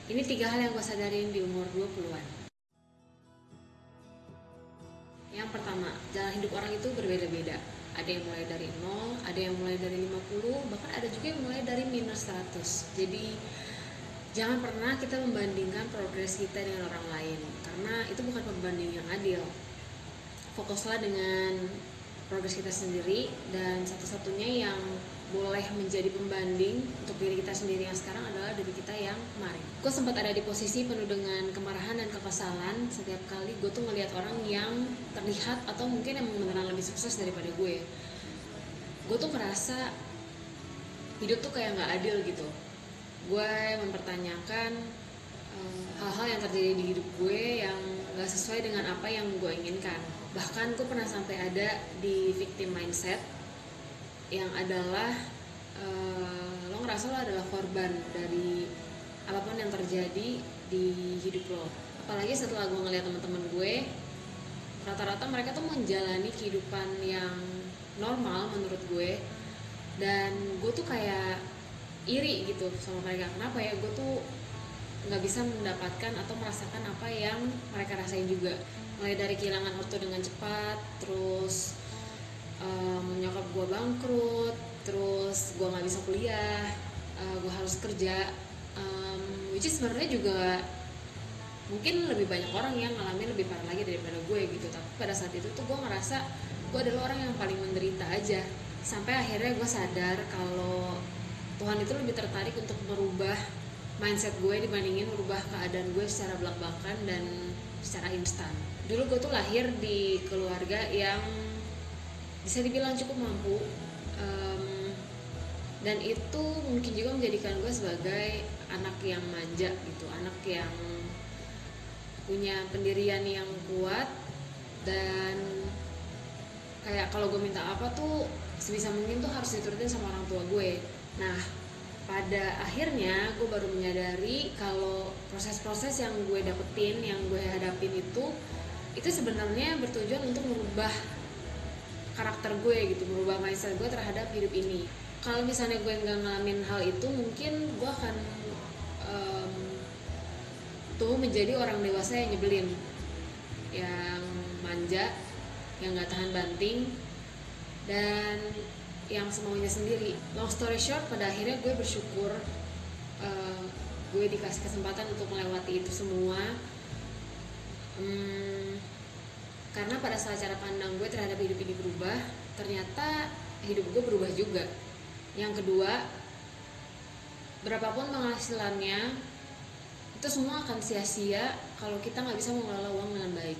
Ini 3 hal yang gue sadarin di umur 20-an. Yang pertama, jalan hidup orang itu berbeda-beda. Ada yang mulai dari 0, ada yang mulai dari 50, bahkan ada juga yang mulai dari minus 100. Jadi jangan pernah kita membandingkan progres kita dengan orang lain, karena itu bukan pembanding yang adil. Fokuslah dengan progres kita sendiri, dan satu-satunya yang boleh menjadi pembanding untuk diri kita sendiri yang sekarang adalah diri kita yang kemarin. Gue sempat ada di posisi penuh dengan kemarahan dan kekesalan setiap kali gue tuh ngelihat orang yang terlihat atau mungkin yang beneran lebih sukses daripada gue. Gue tuh ngerasa hidup tuh kayak nggak adil gitu. Gue mempertanyakan hal-hal yang terjadi di hidup gue yang gak sesuai dengan apa yang gue inginkan. Bahkan gue pernah sampai ada di victim mindset, yang adalah lo ngerasa lo adalah korban dari apapun yang terjadi di hidup lo. Apalagi setelah gue ngeliat teman-teman gue, rata-rata mereka tuh menjalani kehidupan yang normal menurut gue, dan gue tuh kayak iri gitu sama mereka. Kenapa ya gue tuh nggak bisa mendapatkan atau merasakan apa yang mereka rasain juga. Mulai dari kehilangan ortu dengan cepat, terus nyokap gue bangkrut, terus gue nggak bisa kuliah, gue harus kerja, which is sebenarnya juga mungkin lebih banyak orang yang ngalamin lebih parah lagi daripada gue gitu. Tapi pada saat itu tuh gue ngerasa gue adalah orang yang paling menderita aja, sampai akhirnya gue sadar kalau Tuhan itu lebih tertarik untuk merubah mindset gue dibandingin merubah keadaan gue secara belak-belakan dan secara instan. Dulu gue tuh lahir di keluarga yang bisa dibilang cukup mampu, dan itu mungkin juga menjadikan gue sebagai anak yang manja gitu, anak yang punya pendirian yang kuat, dan kayak kalau gue minta apa tuh sebisa mungkin tuh harus diturutin sama orang tua gue. Nah, pada akhirnya gue baru menyadari kalau proses-proses yang gue dapetin, yang gue hadapin itu sebenarnya bertujuan untuk merubah karakter gue gitu, merubah mindset gue terhadap hidup ini. Kalau misalnya gue nggak ngalamin hal itu, mungkin gue akan tuh menjadi orang dewasa yang nyebelin, yang manja, yang nggak tahan banting, dan yang semaunya sendiri. Long story short, pada akhirnya gue bersyukur gue dikasih kesempatan untuk melewati itu semua, karena pada saat cara pandang gue terhadap hidup ini berubah, ternyata hidup gue berubah juga. Yang kedua, berapapun penghasilannya, itu semua akan sia-sia kalau kita nggak bisa mengelola uang dengan baik.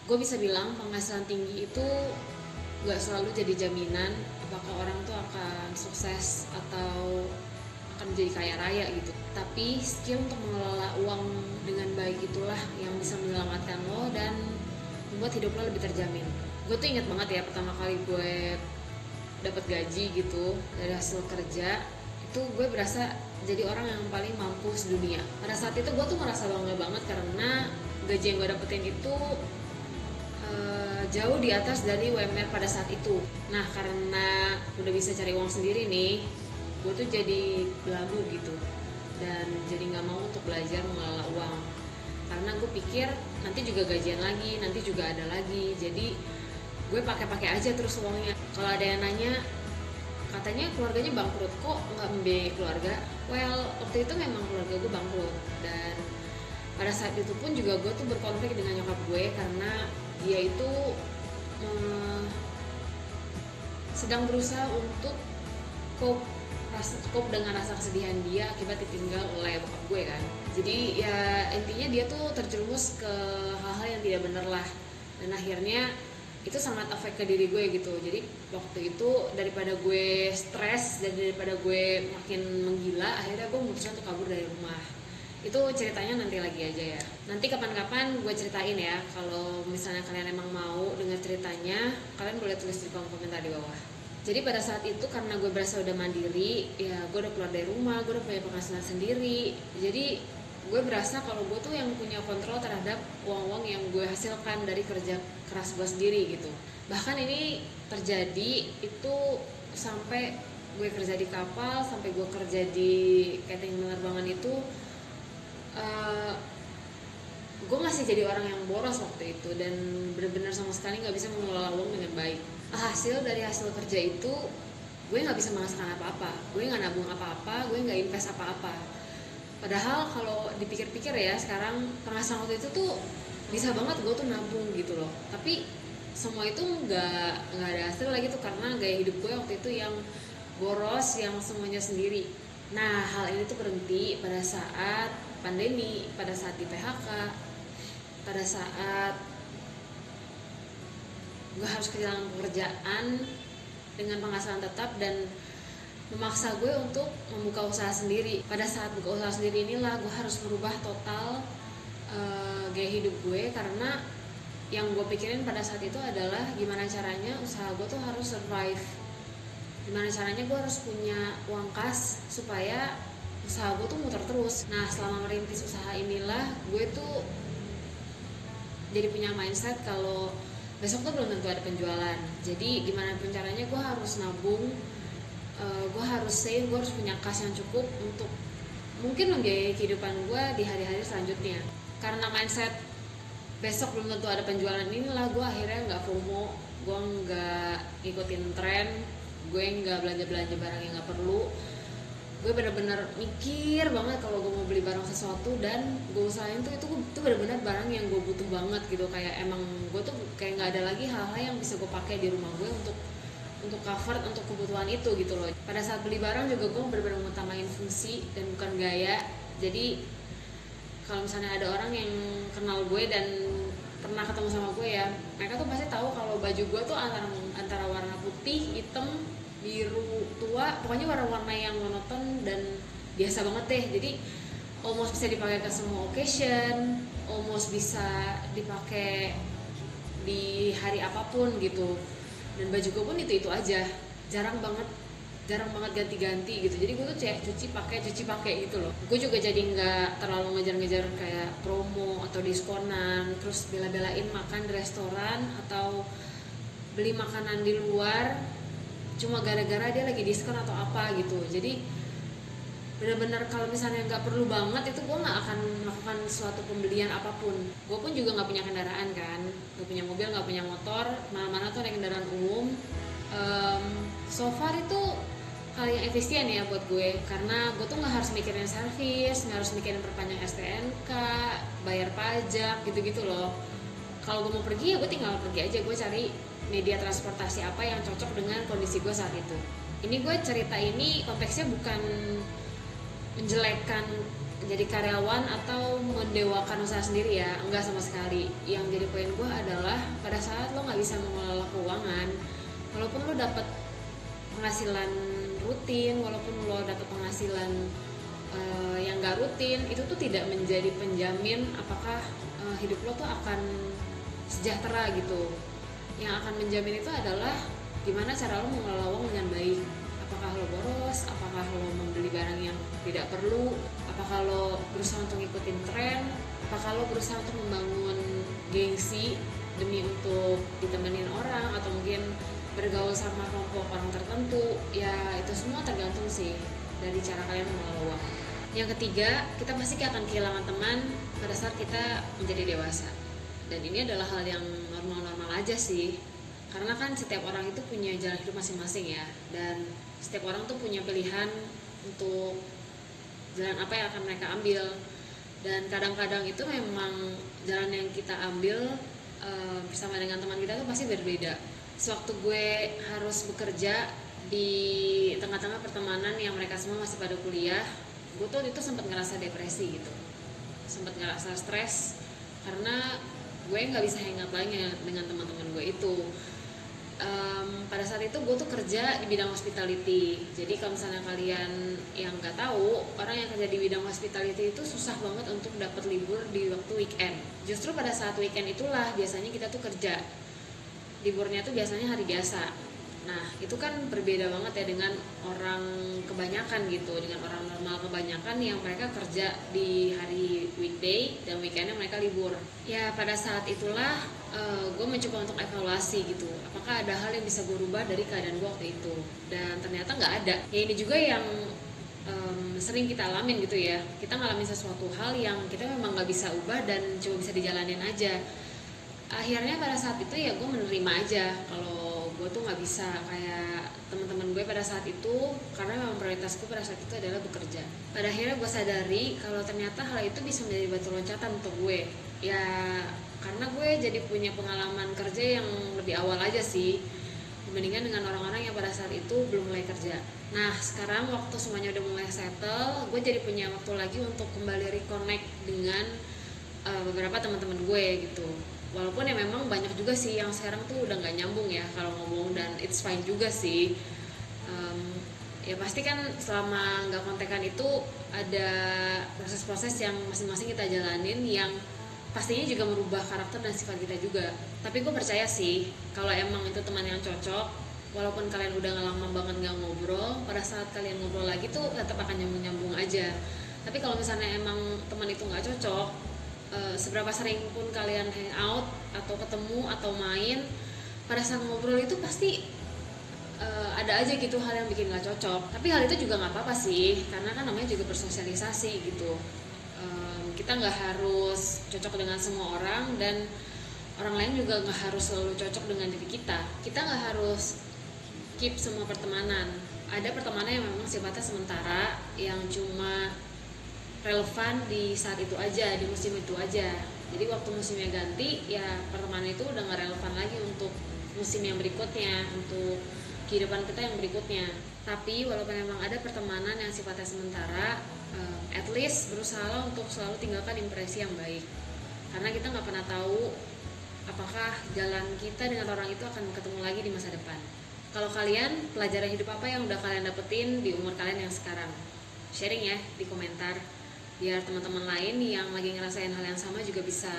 Gue bisa bilang penghasilan tinggi itu nggak selalu jadi jaminan apakah orang tuh akan sukses atau akan menjadi kaya raya gitu. Tapi skill untuk mengelola uang dengan baik itulah yang bisa menyelamatkan lo dan membuat hidup lo lebih terjamin. Gue tuh inget banget ya, pertama kali gue dapat gaji gitu dari hasil kerja, itu gue berasa jadi orang yang paling mampu sedunia. Pada saat itu gue tuh merasa bangga banget karena gaji yang gue dapetin itu jauh di atas dari UMR pada saat itu. Nah, karena udah bisa cari uang sendiri nih, gue tuh jadi belagu gitu, dan jadi nggak mau untuk belajar mengelola uang, karena gue pikir nanti juga gajian lagi, nanti juga ada lagi, jadi gue pakai aja terus uangnya. Kalau ada yang nanya, katanya keluarganya bangkrut, kok nggak membiayai keluarga? Well, waktu itu memang keluarga gue bangkrut, dan pada saat itu pun juga gue tuh berkonflik dengan nyokap gue karena dia itu sedang berusaha untuk cope dengan rasa kesedihan dia akibat ditinggal oleh bokap gue kan. Jadi ya intinya dia tuh terjerumus ke hal-hal yang tidak benar lah, dan akhirnya itu sangat efek ke diri gue gitu. Jadi waktu itu daripada gue stres dan daripada gue makin menggila, akhirnya gue memutuskan untuk kabur dari rumah. Itu ceritanya nanti lagi aja ya, nanti kapan-kapan gue ceritain ya. Kalau misalnya kalian emang mau dengar ceritanya, kalian boleh tulis di kolom komentar di bawah. Jadi pada saat itu karena gue berasa udah mandiri, ya gue udah keluar dari rumah, gue udah punya penghasilan sendiri, jadi gue berasa kalau gue tuh yang punya kontrol terhadap uang-uang yang gue hasilkan dari kerja keras gue sendiri gitu. Bahkan ini terjadi itu sampai gue kerja di kapal, sampai gue kerja di catering penerbangan itu, masih jadi orang yang boros waktu itu dan benar-benar sama sekali nggak bisa mengelola uang dengan baik. Hasil dari hasil kerja itu gue nggak bisa menghasilkan apa-apa, gue nggak nabung apa-apa, gue nggak invest apa-apa. Padahal kalau dipikir-pikir ya sekarang, penghasilan waktu itu tuh bisa banget gue tuh nabung gitu loh. Tapi semua itu nggak ada hasil lagi tuh karena gaya hidup gue waktu itu yang boros, yang semuanya sendiri. Nah, hal ini tuh berhenti pada saat pandemi, pada saat di PHK, pada saat gue harus kehilangan pekerjaan dengan penghasilan tetap dan memaksa gue untuk membuka usaha sendiri. Pada saat buka usaha sendiri inilah gue harus merubah total gaya hidup gue, karena yang gue pikirin pada saat itu adalah gimana caranya usaha gue tuh harus survive, gimana caranya gue harus punya uang kas supaya usaha gue tuh muter terus. Nah, selama merintis usaha inilah gue tuh jadi punya mindset kalau besok tuh belum tentu ada penjualan. Jadi gimana pun caranya gue harus nabung, gue harus save, gue harus punya kas yang cukup untuk mungkin membiayai kehidupan gue di hari-hari selanjutnya. Karena mindset besok belum tentu ada penjualan inilah gue akhirnya nggak FOMO, gue nggak ngikutin tren, gue nggak belanja barang yang nggak perlu. Gue benar-benar mikir banget kalau gue mau beli barang sesuatu dan gue usahain tuh itu benar-benar barang yang gue butuh banget gitu. Kayak emang gue tuh kayak nggak ada lagi hal-hal yang bisa gue pakai di rumah gue untuk cover untuk kebutuhan itu gitu loh. Pada saat beli barang juga gue benar-benar ngutamain fungsi dan bukan gaya. Jadi kalau misalnya ada orang yang kenal gue dan pernah ketemu sama gue ya, mereka tuh pasti tahu kalau baju gue tuh antara warna putih, hitam, biru tua, pokoknya warna-warna yang monoton dan biasa banget deh. Jadi almost bisa dipakai ke semua occasion, almost bisa dipakai di hari apapun gitu. Dan baju gue pun itu aja, jarang banget ganti-ganti gitu. Jadi gue tuh cuci pakai gitu loh. Gue juga jadi nggak terlalu ngejar-ngejar kayak promo atau diskonan, terus bela-belain makan di restoran atau beli makanan di luar cuma gara-gara dia lagi diskon atau apa gitu. Jadi benar-benar kalau misalnya nggak perlu banget itu gue nggak akan melakukan suatu pembelian apapun. Gue pun juga nggak punya kendaraan kan, nggak punya mobil, nggak punya motor, mana-mana tuh naik kendaraan umum. So far itu hal yang efisien ya buat gue, karena gue tuh nggak harus mikirin servis, nggak harus mikirin perpanjang STNK, bayar pajak gitu-gitu loh. Kalau gue mau pergi ya gue tinggal pergi aja, gue cari media transportasi apa yang cocok dengan kondisi gue saat itu. Ini gue cerita ini konteksnya bukan menjelekkan jadi karyawan atau mendewakan usaha sendiri ya, enggak sama sekali. Yang jadi poin gue adalah pada saat lo nggak bisa mengelola keuangan, walaupun lo dapet penghasilan rutin, walaupun lo dapet penghasilan yang nggak rutin, itu tuh tidak menjadi penjamin apakah hidup lo tuh akan sejahtera gitu. Yang akan menjamin itu adalah gimana cara lo mengelola uang dengan baik. Apakah lo boros, apakah lo membeli barang yang tidak perlu, apakah lo berusaha untuk ngikutin tren, apakah lo berusaha untuk membangun gengsi demi untuk ditemenin orang atau mungkin bergaul sama kelompok orang tertentu. Ya itu semua tergantung sih dari cara kalian mengelola uang. Yang ketiga, kita pasti akan kehilangan teman pada saat kita menjadi dewasa. Dan ini adalah hal yang normal-normal aja sih, karena kan setiap orang itu punya jalan hidup masing-masing ya, dan setiap orang tuh punya pilihan untuk jalan apa yang akan mereka ambil. Dan kadang-kadang itu memang jalan yang kita ambil bersama dengan teman kita tuh pasti berbeda. Sewaktu gue harus bekerja di tengah-tengah pertemanan yang mereka semua masih pada kuliah, gue tuh itu sempat ngerasa depresi gitu, sempat ngerasa stres karena gue nggak bisa hangout lagi dengan teman-teman gue itu. Pada saat itu gue tuh kerja di bidang hospitality. Jadi kalau misalnya kalian yang nggak tahu, orang yang kerja di bidang hospitality itu susah banget untuk dapat libur di waktu weekend. Justru pada saat weekend itulah biasanya kita tuh kerja. Liburnya tuh biasanya hari biasa. Nah itu kan berbeda banget ya dengan orang kebanyakan gitu, dengan orang normal kebanyakan yang mereka kerja di hari weekday dan weekendnya mereka libur. Ya pada saat itulah gue mencoba untuk evaluasi gitu, apakah ada hal yang bisa gue rubah dari keadaan gue waktu itu, dan ternyata nggak ada. Ya ini juga yang sering kita alamin gitu ya. Kita ngalamin sesuatu hal yang kita memang nggak bisa ubah dan cuma bisa dijalanin aja. Akhirnya pada saat itu ya gue menerima aja kalau gue tuh nggak bisa kayak teman-teman gue pada saat itu, karena memang prioritasku pada saat itu adalah bekerja. Pada akhirnya gue sadari kalau ternyata hal itu bisa menjadi batu loncatan untuk gue ya, karena gue jadi punya pengalaman kerja yang lebih awal aja sih dibandingkan dengan orang-orang yang pada saat itu belum mulai kerja. Nah sekarang waktu semuanya udah mulai settle, gue jadi punya waktu lagi untuk kembali reconnect dengan beberapa teman-teman gue gitu. Walaupun ya memang banyak juga sih yang sekarang tuh udah nggak nyambung ya kalau ngomong, dan it's fine juga sih. Ya pasti kan selama nggak kontekan itu ada proses-proses yang masing-masing kita jalanin yang pastinya juga merubah karakter dan sifat kita juga. Tapi gue percaya sih kalau emang itu teman yang cocok, walaupun kalian udah lama banget nggak ngobrol, pada saat kalian ngobrol lagi tuh tetap akan nyambung-nyambung aja. Tapi kalau misalnya emang teman itu nggak cocok, seberapa sering pun kalian hangout atau ketemu atau main, pada saat ngobrol itu pasti ada aja gitu hal yang bikin nggak cocok. Tapi hal itu juga nggak apa-apa sih, karena kan namanya juga bersosialisasi gitu. Kita nggak harus cocok dengan semua orang, dan orang lain juga nggak harus selalu cocok dengan diri kita. Kita nggak harus keep semua pertemanan. Ada pertemanan yang memang sifatnya sementara, yang cuma relevan di saat itu aja, di musim itu aja. Jadi waktu musimnya ganti, ya pertemanan itu udah nggak relevan lagi untuk musim yang berikutnya, untuk kehidupan kita yang berikutnya. Tapi walaupun memang ada pertemanan yang sifatnya sementara, at least berusaha untuk selalu tinggalkan impresi yang baik, karena kita nggak pernah tahu apakah jalan kita dengan orang itu akan ketemu lagi di masa depan. Kalau kalian, pelajaran hidup apa yang udah kalian dapetin di umur kalian yang sekarang? Sharing ya di komentar, biar teman-teman lain yang lagi ngerasain hal yang sama juga bisa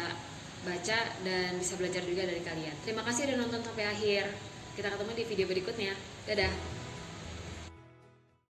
baca dan bisa belajar juga dari kalian. Terima kasih udah nonton sampai akhir. Kita ketemu di video berikutnya. Dadah.